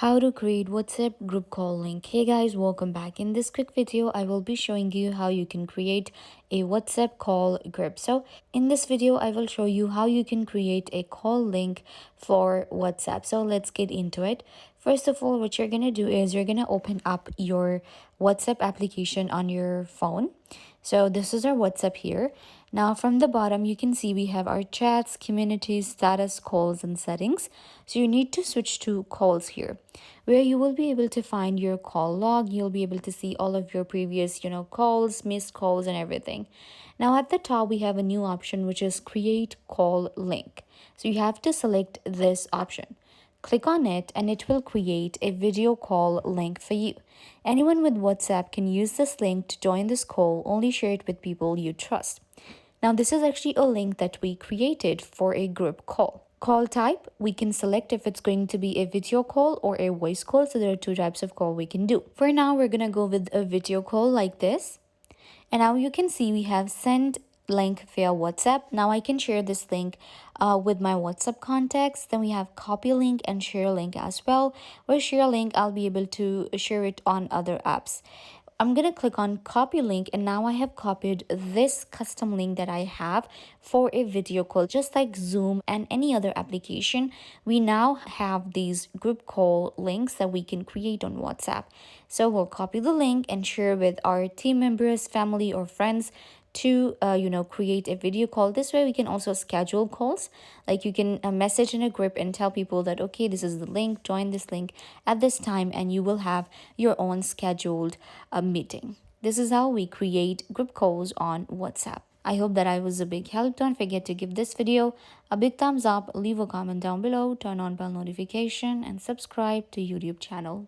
How to create WhatsApp group call link. Hey guys, welcome back. In this quick video, I will be showing you how you can create a WhatsApp call group. So in this video, I will show you how you can create a call link for WhatsApp. So let's get into it. First of all, what you're going to do is you're going to open up your WhatsApp application on your phone. So this is our WhatsApp here. Now from the bottom, you can see we have our chats, communities, status, calls, and settings. So you need to switch to calls here, where you will be able to find your call log. You'll be able to see all of your previous, calls, missed calls, and everything. Now at the top, we have a new option, which is create call link. So you have to select this option. Click on it and it will create a video call link for you. Anyone with WhatsApp can use this link to join this call. Only share it with people you trust. Now, this is actually a link that we created for a group call. Call type, we can select if it's going to be a video call or a voice call. So there are two types of call we can do. For now, we're going to go with a video call like this. And now you can see we have send link via WhatsApp. Now I can share this link with my WhatsApp contacts. Then we have copy link and share link as well. Or share link, I'll be able to share it on other apps. I'm going to click on copy link, and now I have copied this custom link that I have for a video call. Just like Zoom and any other application, we now have these group call links that we can create on WhatsApp. So we'll copy the link and share with our team members, family, or friends to create a video call. This way we can also schedule calls, like you can message in a group and tell people that, okay, this is the link, join this link at this time, and you will have your own scheduled meeting. This is how we create group calls on WhatsApp. I hope that I was a big help. Don't forget to give this video a big thumbs up, leave a comment down below, turn on bell notification, and subscribe to YouTube channel.